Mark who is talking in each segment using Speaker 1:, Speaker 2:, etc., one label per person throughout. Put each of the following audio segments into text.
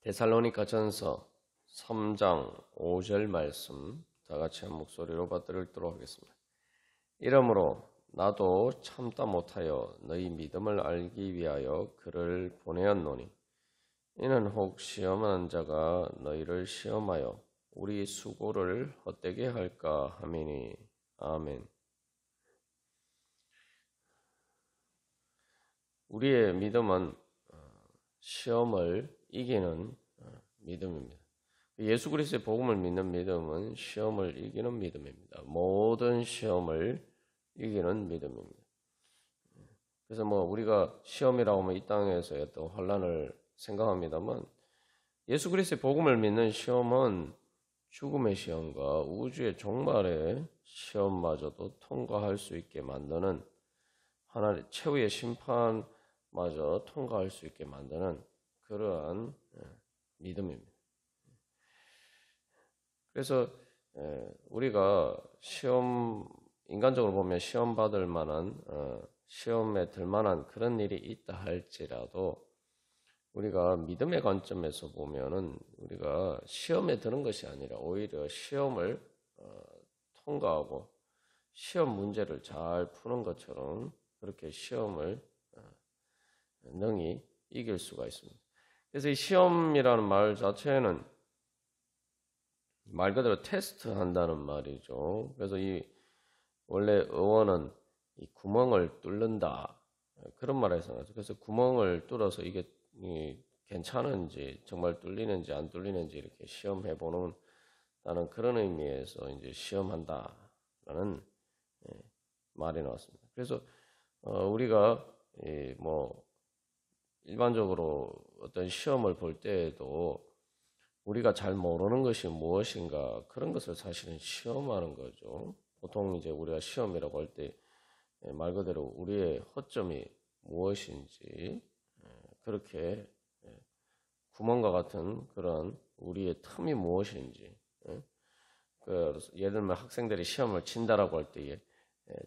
Speaker 1: 데살로니가전서 3장 5절 말씀 다 같이 한 목소리로 받들도록 하겠습니다. 이러므로 나도 참다 못하여 너희 믿음을 알기 위하여 그를 보내었노니 이는 혹 시험하는 자가 너희를 시험하여 우리 수고를 헛되게 할까 함이니. 아멘. 우리의 믿음은 시험을 이기는 믿음입니다. 예수 그리스도의 복음을 믿는 믿음은 시험을 이기는 믿음입니다. 모든 시험을 이기는 믿음입니다. 그래서 우리가 시험이라고 하면 이 땅에서의 어떤 환난을 생각합니다만 예수 그리스도의 복음을 믿는 시험은 죽음의 시험과 우주의 종말의 시험마저도 통과할 수 있게 만드는 하나님 최후의 심판마저 통과할 수 있게 만드는 그러한 믿음입니다. 그래서 우리가 인간적으로 보면 시험 받을 만한 시험에 들 만한 그런 일이 있다 할지라도 우리가 믿음의 관점에서 보면은 우리가 시험에 드는 것이 아니라 오히려 시험을 통과하고 시험 문제를 잘 푸는 것처럼 그렇게 시험을 능히 이길 수가 있습니다. 그래서 이 시험이라는 말 자체는 말 그대로 테스트한다는 말이죠. 그래서 원래 어원은 이 구멍을 뚫는다 그런 말을 해서 그래서 구멍을 뚫어서 이게 괜찮은지 정말 뚫리는지 안 뚫리는지 이렇게 시험해 보는 그런 의미에서 이제 시험한다라는 말이 나왔습니다. 그래서 우리가 일반적으로 어떤 시험을 볼 때에도 우리가 잘 모르는 것이 무엇인가 그런 것을 사실은 시험하는 거죠. 보통 이제 우리가 시험이라고 할 때 말 그대로 우리의 허점이 무엇인지 그렇게 구멍과 같은 그런 우리의 틈이 무엇인지 예를 들면 학생들이 시험을 친다라고 할 때에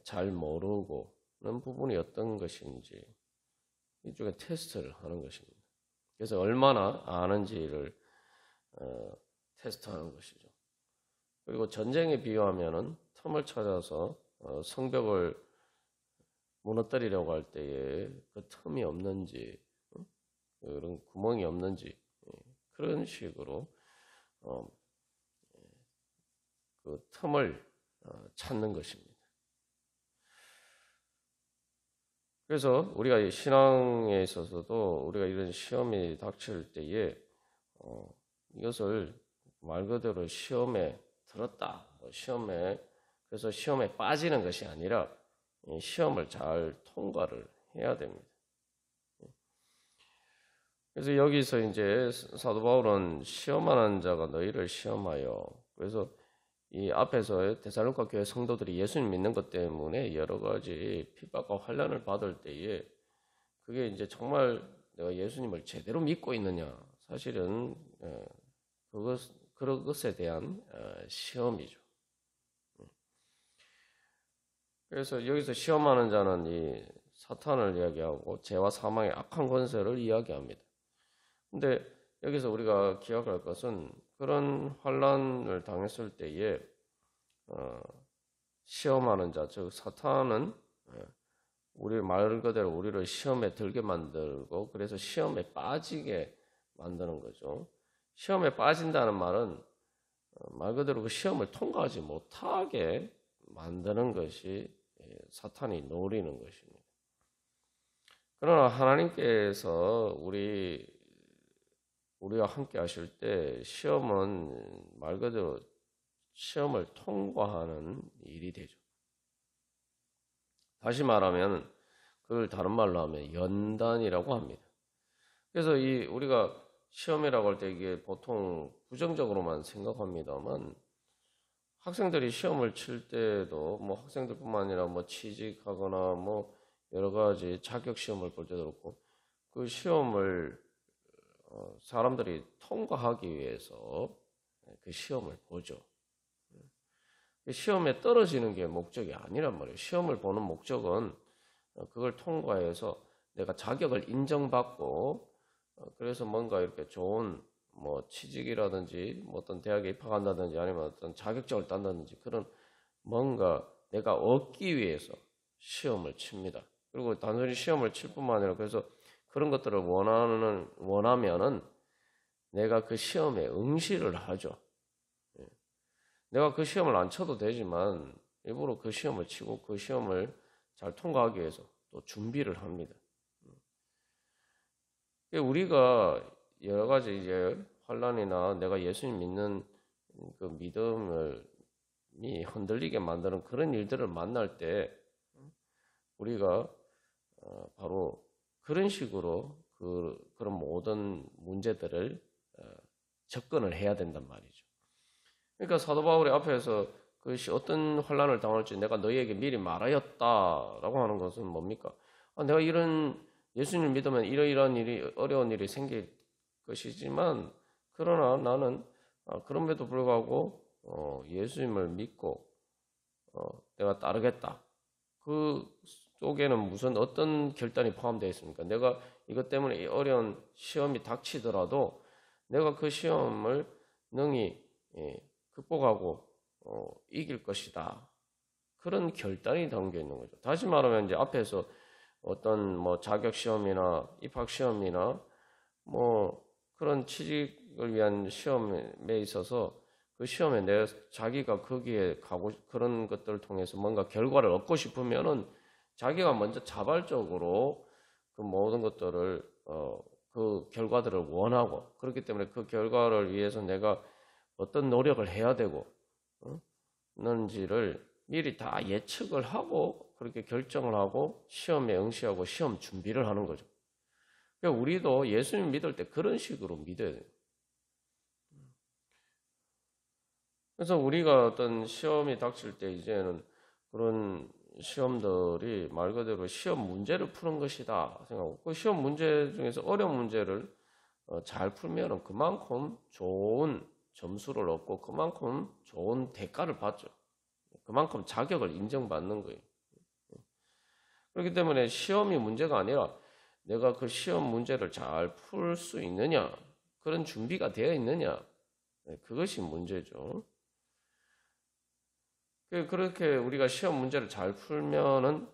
Speaker 1: 잘 모르고는 부분이 어떤 것인지 이쪽에 테스트를 하는 것입니다. 그래서 얼마나 아는지를 테스트하는 것이죠. 그리고 전쟁에 비유하면은 틈을 찾아서 성벽을 무너뜨리려고 할 때에 그 틈이 없는지 그런 구멍이 없는지 그런 식으로 그 틈을 찾는 것입니다. 그래서 우리가 신앙에 있어서도 우리가 이런 시험이 닥칠 때에 이것을 말 그대로 시험에 들었다, 그래서 시험에 빠지는 것이 아니라 시험을 잘 통과를 해야 됩니다. 그래서 여기서 이제 사도 바울은 시험하는 자가 너희를 시험하여 그래서 이 앞에서 데살로니가 교회 성도들이 예수님 믿는 것 때문에 여러 가지 핍박과 환난을 받을 때에 그게 이제 정말 내가 예수님을 제대로 믿고 있느냐 사실은 그것에 대한 시험이죠. 그래서 여기서 시험하는 자는 이 사탄을 이야기하고 죄와 사망의 악한 권세를 이야기합니다. 근데 여기서 우리가 기억할 것은 그런 환난을 당했을 때에 시험하는 자, 즉 사탄은 우리 말 그대로 우리를 시험에 들게 만들고 그래서 시험에 빠지게 만드는 거죠. 시험에 빠진다는 말은 말 그대로 그 시험을 통과하지 못하게 만드는 것이 사탄이 노리는 것입니다. 그러나 하나님께서 우리와 함께 하실 때 시험은 말 그대로 시험을 통과하는 일이 되죠. 다시 말하면 그걸 다른 말로 하면 연단이라고 합니다. 그래서 우리가 시험이라고 할 때 이게 보통 부정적으로만 생각합니다만 학생들이 시험을 칠 때도 학생들뿐만 아니라 취직하거나 여러 가지 자격 시험을 볼 때도 그렇고 그 시험을 사람들이 통과하기 위해서 그 시험을 보죠. 시험에 떨어지는 게 목적이 아니란 말이에요. 시험을 보는 목적은 그걸 통과해서 내가 자격을 인정받고 그래서 뭔가 이렇게 좋은 뭐 취직이라든지 뭐 어떤 대학에 입학한다든지 아니면 어떤 자격증을 딴다든지 그런 뭔가 내가 얻기 위해서 시험을 칩니다. 그리고 단순히 시험을 칠 뿐만 아니라 그래서 그런 것들을 원하면은 내가 그 시험에 응시를 하죠. 내가 그 시험을 안 쳐도 되지만 일부러 그 시험을 치고 그 시험을 잘 통과하기 위해서 또 준비를 합니다. 우리가 여러 가지 이제 환란이나 내가 예수님 믿는 그 믿음이 흔들리게 만드는 그런 일들을 만날 때 우리가 바로 그런 식으로 그런 모든 문제들을 접근을 해야 된단 말이죠. 그러니까 사도 바울이 앞에서 그것이 어떤 환란을 당할지 내가 너희에게 미리 말하였다라고 하는 것은 뭡니까? 내가 이런 예수님을 믿으면 이러이러한 일이 어려운 일이 생길 것이지만 그러나 나는 그럼에도 불구하고 예수님을 믿고 내가 따르겠다. 그 속에는 무슨 어떤 결단이 포함되어 있습니까? 내가 이것 때문에 어려운 시험이 닥치더라도 내가 그 시험을 능히 극복하고 이길 것이다. 그런 결단이 담겨 있는 거죠. 다시 말하면 이제 앞에서 어떤 뭐 자격 시험이나 입학 시험이나 뭐 그런 취직을 위한 시험에 있어서 그 시험에 자기가 거기에 가고 그런 것들을 통해서 뭔가 결과를 얻고 싶으면은 자기가 먼저 자발적으로 그 모든 것들을 그 결과들을 원하고 그렇기 때문에 그 결과를 위해서 내가 어떤 노력을 해야 되고 는지를 미리 다 예측을 하고 그렇게 결정을 하고 시험에 응시하고 시험 준비를 하는 거죠. 그러니까 우리도 예수님 믿을 때 그런 식으로 믿어야 돼요. 그래서 우리가 어떤 시험이 닥칠 때 이제는 그런 시험들이 말 그대로 시험 문제를 푸는 것이다 생각하고 그 시험 문제 중에서 어려운 문제를 잘 풀면 그만큼 좋은 점수를 얻고 그만큼 좋은 대가를 받죠. 그만큼 자격을 인정받는 거예요. 그렇기 때문에 시험이 문제가 아니라 내가 그 시험 문제를 잘 풀 수 있느냐 그런 준비가 되어 있느냐 그것이 문제죠. 그렇게 우리가 시험 문제를 잘 풀면은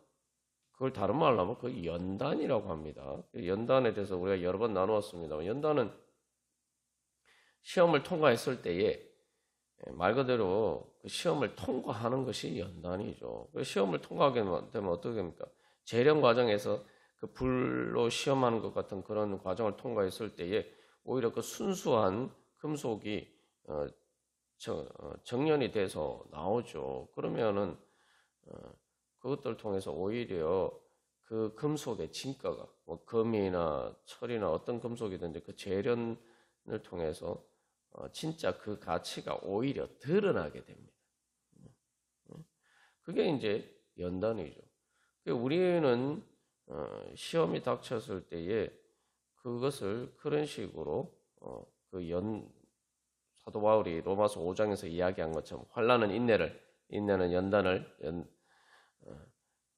Speaker 1: 그걸 다른 말로 하면 그 연단이라고 합니다. 연단에 대해서 우리가 여러 번 나누었습니다. 연단은 시험을 통과했을 때에 말 그대로 그 시험을 통과하는 것이 연단이죠. 시험을 통과하게 되면 어떻게 됩니까? 재련 과정에서 그 불로 시험하는 것 같은 그런 과정을 통과했을 때에 오히려 그 순수한 금속이 정련이 돼서 나오죠. 그러면은 그것들을 통해서 오히려 그 금속의 진가가 뭐 금이나 철이나 어떤 금속이든지 그 재련을 통해서 진짜 그 가치가 오히려 드러나게 됩니다. 그게 이제 연단이죠. 우리는 시험이 닥쳤을 때에 그것을 그런 식으로 사도 바울이 로마서 5장에서 이야기한 것처럼 환난은 인내는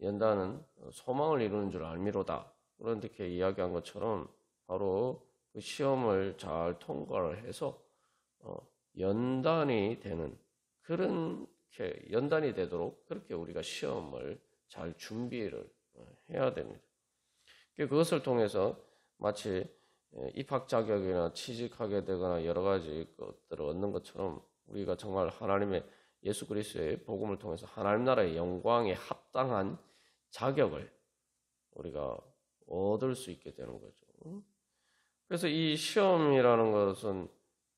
Speaker 1: 연단은 소망을 이루는 줄 알미로다. 그렇게 이야기한 것처럼 바로 그 시험을 잘 통과를 해서 연단이 되도록 그렇게 우리가 시험을 잘 준비를 해야 됩니다. 그것을 통해서 마치 입학 자격이나 취직하게 되거나 여러 가지 것들을 얻는 것처럼 우리가 정말 하나님의 예수 그리스도의 복음을 통해서 하나님 나라의 영광에 합당한 자격을 우리가 얻을 수 있게 되는 거죠. 그래서 이 시험이라는 것은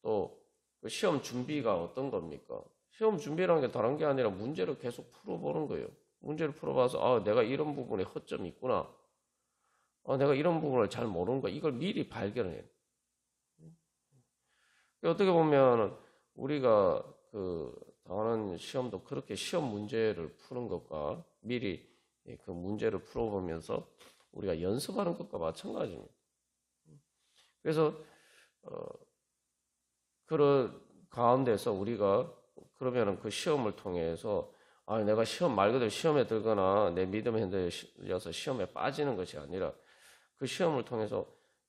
Speaker 1: 또 그 시험 준비가 어떤 겁니까? 시험 준비라는 게 다른 게 아니라 문제를 계속 풀어보는 거예요. 문제를 풀어봐서 내가 이런 부분에 허점이 있구나. 내가 이런 부분을 잘 모르는 거 이걸 미리 발견해요. 어떻게 보면 우리가 당하는 시험도 그렇게 시험 문제를 푸는 것과 미리 그 문제를 풀어보면서 우리가 연습하는 것과 마찬가지입니다. 그래서 그런 가운데서 우리가 그러면은 그 시험을 통해서 내가 시험 말 그대로 시험에 들거나 내 믿음에 흔들려서 시험에 빠지는 것이 아니라 그 시험을 통해서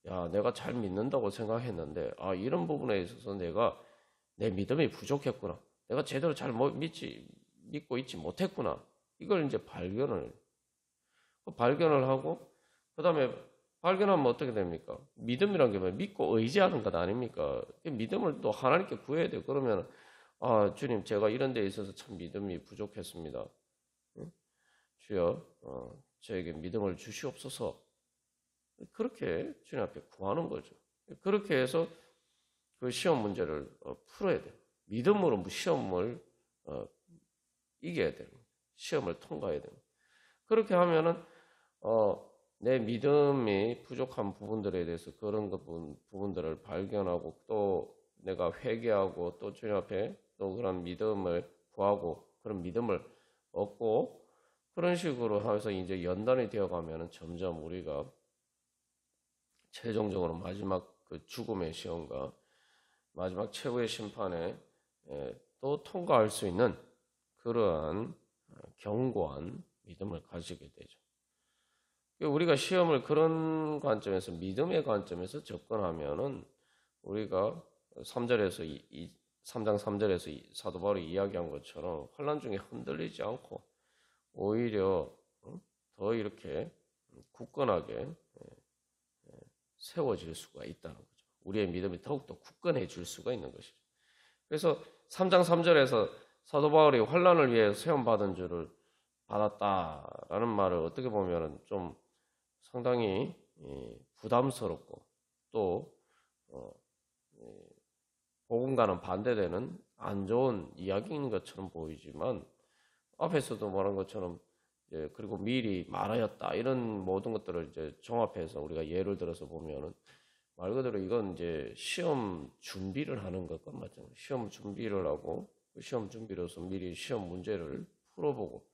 Speaker 1: 야, 내가 잘 믿는다고 생각했는데, 이런 부분에 있어서 내가 내 믿음이 부족했구나. 내가 제대로 잘 믿고 있지 못했구나. 이걸 이제 발견을 하고, 그 다음에 발견하면 어떻게 됩니까? 믿음이란 게 뭐 믿고 의지하는 것 아닙니까? 믿음을 또 하나님께 구해야 돼요. 그러면, 주님, 제가 이런 데 있어서 참 믿음이 부족했습니다. 응? 주여, 저에게 믿음을 주시옵소서. 그렇게 주님 앞에 구하는 거죠. 그렇게 해서 그 시험 문제를 풀어야 돼요. 믿음으로 시험을 이겨야 돼요. 시험을 통과해야 돼요. 그렇게 하면은 내 믿음이 부족한 부분들에 대해서 그런 부분들을 발견하고 또 내가 회개하고 또 주님 앞에 또 그런 믿음을 구하고 그런 믿음을 얻고 그런 식으로 해서 이제 연단이 되어가면은 점점 우리가 최종적으로 마지막 그 죽음의 시험과 마지막 최후의 심판에 또 통과할 수 있는 그러한 견고한 믿음을 가지게 되죠. 우리가 시험을 그런 관점에서 믿음의 관점에서 접근하면은 우리가 3절에서 3장 3절에서 사도 바울이 이야기한 것처럼 환난 중에 흔들리지 않고 오히려 더 이렇게 굳건하게 세워질 수가 있다는 거죠. 우리의 믿음이 더욱더 굳건해질 수가 있는 것이죠. 그래서 3장 3절에서 사도 바울이 환난을 위해 시험받은 줄을 받았다라는 말을 어떻게 보면 좀 상당히 부담스럽고 또 복음과는 반대되는 안 좋은 이야기인 것처럼 보이지만 앞에서도 말한 것처럼 그리고 미리 말하였다 이런 모든 것들을 이제 종합해서 우리가 예를 들어서 보면은 말 그대로 이건 이제 시험 준비를 하는 것과 마찬가지. 시험 준비를 하고 그 시험 준비로서 미리 시험 문제를 풀어보고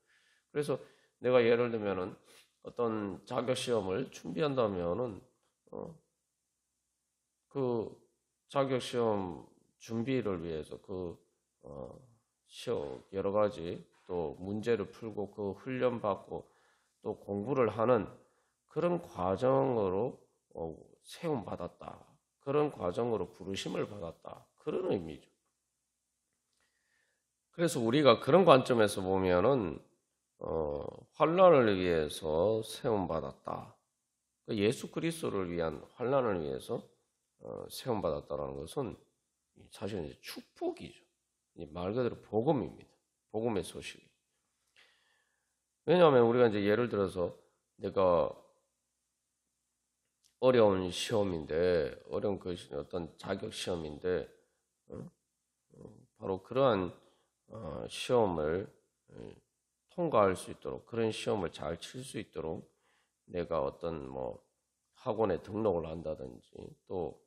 Speaker 1: 그래서 내가 예를 들면은 어떤 자격 시험을 준비한다면은 그 자격 시험 준비를 위해서 시험 여러 가지 또 문제를 풀고 그 훈련 받고 또 공부를 하는 그런 과정으로 세움 받았다. 그런 과정으로 부르심을 받았다. 그런 의미죠. 그래서 우리가 그런 관점에서 보면은 환난을 위해서 세움 받았다. 예수 그리스도를 위한 환난을 위해서 세움 받았다라는 것은 사실은 이제 축복이죠. 말 그대로 복음입니다. 복음의 소식. 왜냐하면 우리가 이제 예를 들어서 내가 어려운 시험인데 어려운 것이 어떤 자격 시험인데 바로 그러한 시험을 통과할 수 있도록 그런 시험을 잘 칠 수 있도록 내가 어떤 학원에 등록을 한다든지 또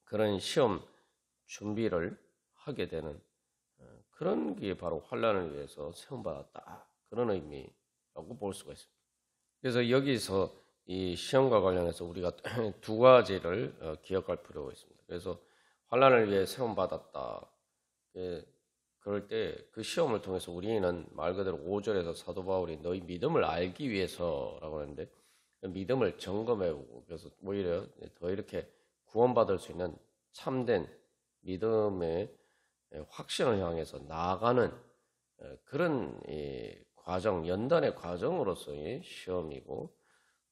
Speaker 1: 그런 시험 준비를 하게 되는 그런 게 바로 환난을 위해서 세움받았다 그런 의미라고 볼 수가 있습니다. 그래서 여기서 이 시험과 관련해서 우리가 두 가지를 기억할 필요가 있습니다. 그래서 환난을 위해 세움받았다. 그럴 때 그 시험을 통해서 우리는 말 그대로 5절에서 사도 바울이 너희 믿음을 알기 위해서라고 하는데 믿음을 점검해보고 그래서 오히려 더 이렇게 구원받을 수 있는 참된 믿음의 확신을 향해서 나아가는 그런 과정, 연단의 과정으로서의 시험이고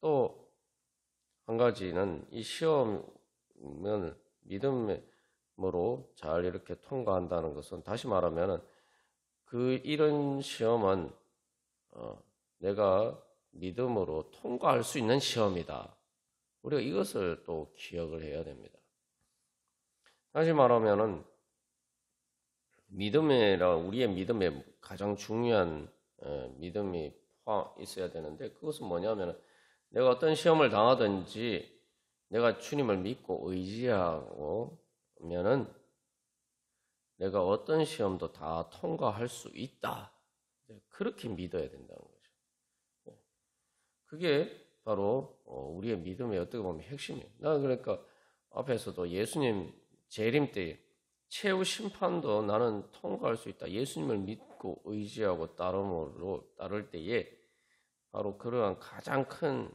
Speaker 1: 또 한 가지는 이 시험을 믿음으로 잘 이렇게 통과한다는 것은 다시 말하면 이런 시험은 내가 믿음으로 통과할 수 있는 시험이다. 우리가 이것을 또 기억을 해야 됩니다. 다시 말하면은 우리의 믿음에 가장 중요한 믿음이 있어야 되는데 그것은 뭐냐면 내가 어떤 시험을 당하든지 내가 주님을 믿고 의지하고 면은 내가 어떤 시험도 다 통과할 수 있다. 그렇게 믿어야 된다는 거죠. 그게 바로 우리의 믿음의 어떻게 보면 핵심이에요. 나는 그러니까 앞에서도 예수님 재림 때 최후 심판도 나는 통과할 수 있다. 예수님을 믿고 의지하고 따를 때에 바로 그러한 가장 큰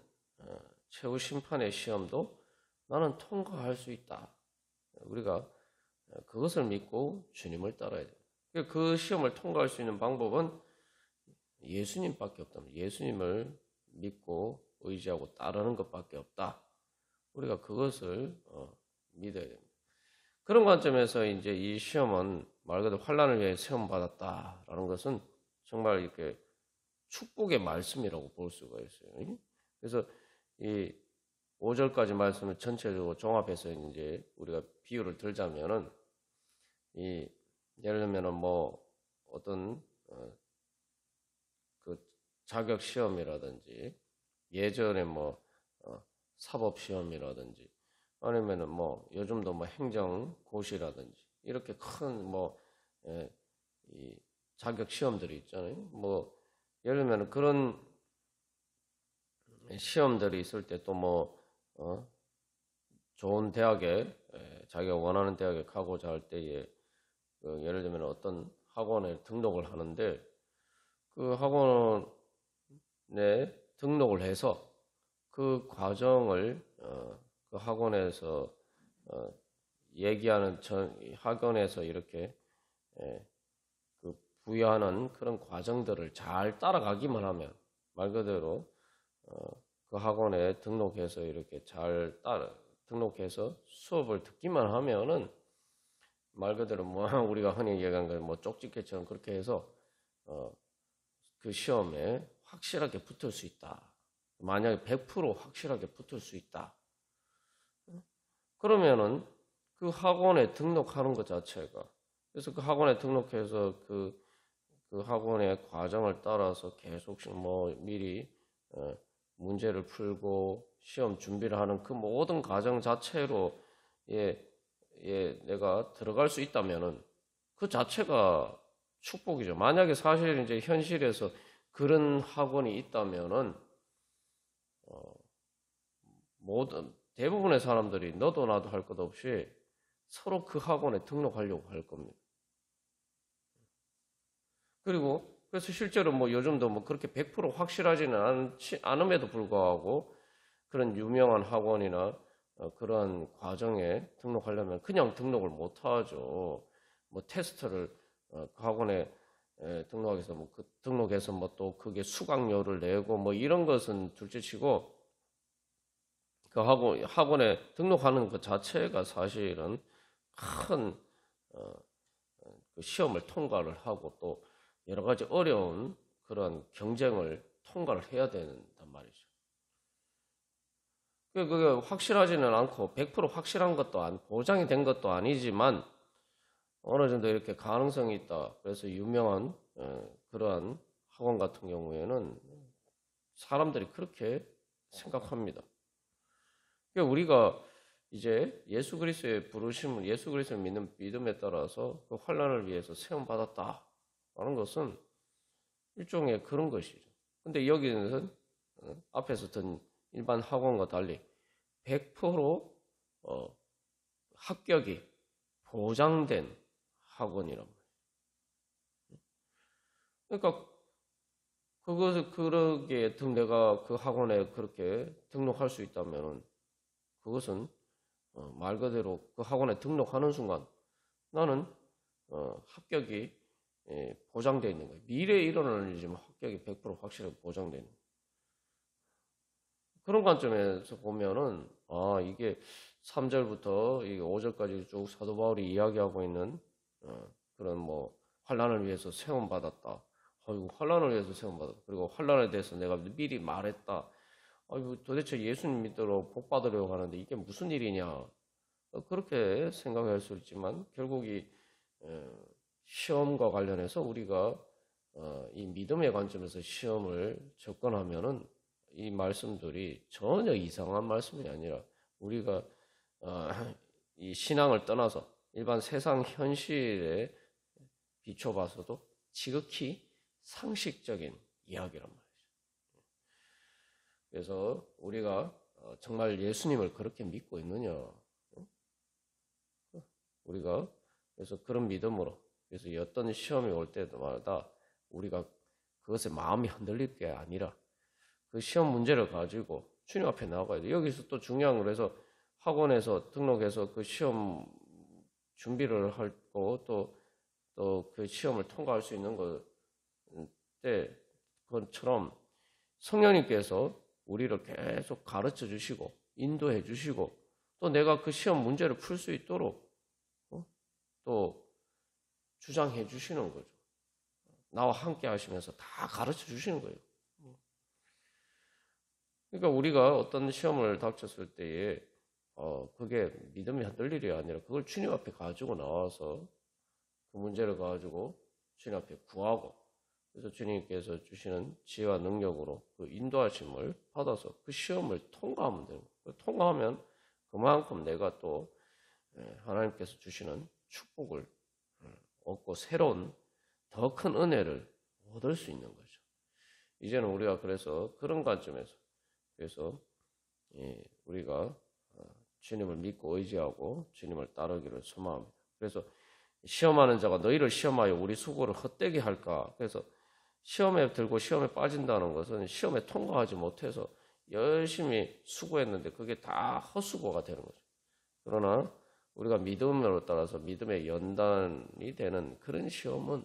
Speaker 1: 최후 심판의 시험도 나는 통과할 수 있다. 우리가 그것을 믿고 주님을 따라야 돼요. 그 시험을 통과할 수 있는 방법은 예수님밖에 없다. 예수님을 믿고 의지하고 따르는 것밖에 없다. 우리가 그것을 믿어야 됩니다. 그런 관점에서 이제 이 시험은 말 그대로 환난을 위해 시험 받았다라는 것은 정말 이렇게 축복의 말씀이라고 볼 수가 있어요. 그래서 이 5절까지 말씀을 전체적으로 종합해서 이제 우리가 비유를 들자면은 예를 들면은 뭐 어떤 그 자격 시험이라든지 예전에 뭐 사법 시험이라든지 아니면은 뭐 요즘도 뭐 행정고시라든지 이렇게 큰 뭐 이 자격 시험들이 있잖아요. 뭐 예를 들면 그런 시험들이 있을 때 또 뭐 좋은 대학에 자기가 원하는 대학에 가고자 할 때에 예를 들면 어떤 학원에 등록을 하는데 그 학원에 등록을 해서 그 과정을 그 학원에서 얘기하는 학원에서 이렇게 그 부여하는 그런 과정들을 잘 따라가기만 하면 말 그대로 그 학원에 등록해서 이렇게 잘 등록해서 수업을 듣기만 하면은 말 그대로 뭐 우리가 흔히 얘기하는 거 뭐 쪽집게처럼 그렇게 해서 그 시험에 확실하게 붙을 수 있다. 만약에 100% 확실하게 붙을 수 있다. 그러면은 그 학원에 등록하는 것 자체가 그래서 그 학원에 등록해서 그 학원의 과정을 따라서 계속씩 뭐 미리 문제를 풀고 시험 준비를 하는 그 모든 과정 자체로 내가 들어갈 수 있다면은 그 자체가 축복이죠. 만약에 사실 이제 현실에서 그런 학원이 있다면은 모든 대부분의 사람들이 너도 나도 할 것 없이 서로 그 학원에 등록하려고 할 겁니다. 그리고 그래서 실제로 뭐 요즘도 뭐 그렇게 100% 확실하지는 않음에도 불구하고 그런 유명한 학원이나 그런 과정에 등록하려면 그냥 등록을 못 하죠. 뭐 테스트를 그 학원에 등록해서 뭐 등록해서 뭐 또 그게 수강료를 내고 뭐 이런 것은 둘째치고 그 학원에 등록하는 것 자체가 사실은 큰 그 시험을 통과를 하고 또 여러 가지 어려운 그런 경쟁을 통과를 해야 된단 말이죠. 그게 확실하지는 않고 100% 확실한 것도 보장이 된 것도 아니지만 어느 정도 이렇게 가능성이 있다. 그래서 유명한 그러한 학원 같은 경우에는 사람들이 그렇게 생각합니다. 그러니까 우리가 이제 예수 그리스도의 부르심을 예수 그리스도를 믿는 믿음에 따라서 그 환난을 위해서 세움 받았다라는 것은 일종의 그런 것이죠. 근데 여기는 앞에서 든 일반 학원과 달리 100% 합격이 보장된 학원이란 말이에요. 그러니까 그것을 그러게 내가 그 학원에 그렇게 등록할 수 있다면 그것은 말 그대로 그 학원에 등록하는 순간 나는 합격이 보장되어 있는 거예요. 미래에 일어날 일이지만 합격이 100% 확실하게 보장되는 거예요. 그런 관점에서 보면은 이게 3절부터 5절까지 쭉 사도 바울이 이야기하고 있는 그런 뭐 환난을 위해서 세움 받았다. 환난을 위해서 세움 받았다. 그리고 환난에 대해서 내가 미리 말했다. 도대체 예수님 믿도록 복 받으려고 하는데 이게 무슨 일이냐? 그렇게 생각할 수 있지만 결국 이 시험과 관련해서 우리가 이 믿음의 관점에서 시험을 접근하면은 이 말씀들이 전혀 이상한 말씀이 아니라 우리가 이 신앙을 떠나서 일반 세상 현실에 비춰봐서도 지극히 상식적인 이야기란 말이죠. 그래서 우리가 정말 예수님을 그렇게 믿고 있느냐? 우리가 그래서 그런 믿음으로 그래서 어떤 시험이 올 때마다 우리가 그것에 마음이 흔들릴 게 아니라 그 시험 문제를 가지고 주님 앞에 나가야 돼. 여기서 또 중요한 거 그래서 학원에서 등록해서 그 시험 준비를 하고 또 그 시험을 통과할 수 있는 것처럼 성령님께서 우리를 계속 가르쳐 주시고 인도해 주시고 또 내가 그 시험 문제를 풀 수 있도록 또 주장해 주시는 거죠. 나와 함께 하시면서 다 가르쳐 주시는 거예요. 그러니까 우리가 어떤 시험을 닥쳤을 때에 그게 믿음이 흔들릴 일이 아니라 그걸 주님 앞에 가지고 나와서 그 문제를 가지고 주님 앞에 구하고 그래서 주님께서 주시는 지혜와 능력으로 그 인도하심을 받아서 그 시험을 통과하면 되는 거예요. 통과하면 그만큼 내가 또 하나님께서 주시는 축복을 얻고 새로운 더 큰 은혜를 얻을 수 있는 거죠. 이제는 우리가 그래서 그런 관점에서 그래서 우리가 주님을 믿고 의지하고 주님을 따르기를 소망합니다. 그래서 시험하는 자가 너희를 시험하여 우리 수고를 헛되게 할까? 그래서 시험에 들고 시험에 빠진다는 것은 시험에 통과하지 못해서 열심히 수고했는데 그게 다 헛수고가 되는 거죠. 그러나 우리가 믿음으로 따라서 믿음의 연단이 되는 그런 시험은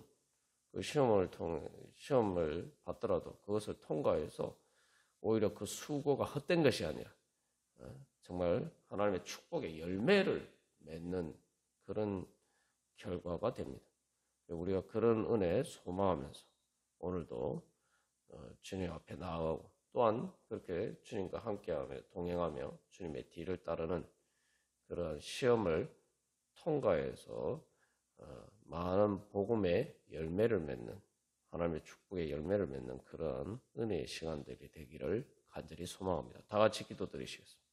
Speaker 1: 그 시험을 받더라도 그것을 통과해서 오히려 그 수고가 헛된 것이 아니라 정말 하나님의 축복의 열매를 맺는 그런 결과가 됩니다. 우리가 그런 은혜에 소망하면서 오늘도 주님 앞에 나아가고 또한 그렇게 주님과 함께하며 동행하며 주님의 뒤를 따르는 그러한 시험을 통과해서 많은 복음의 열매를 맺는 하나님의 축복의 열매를 맺는 그러한 은혜의 시간들이 되기를 간절히 소망합니다. 다 같이 기도드리시겠습니다.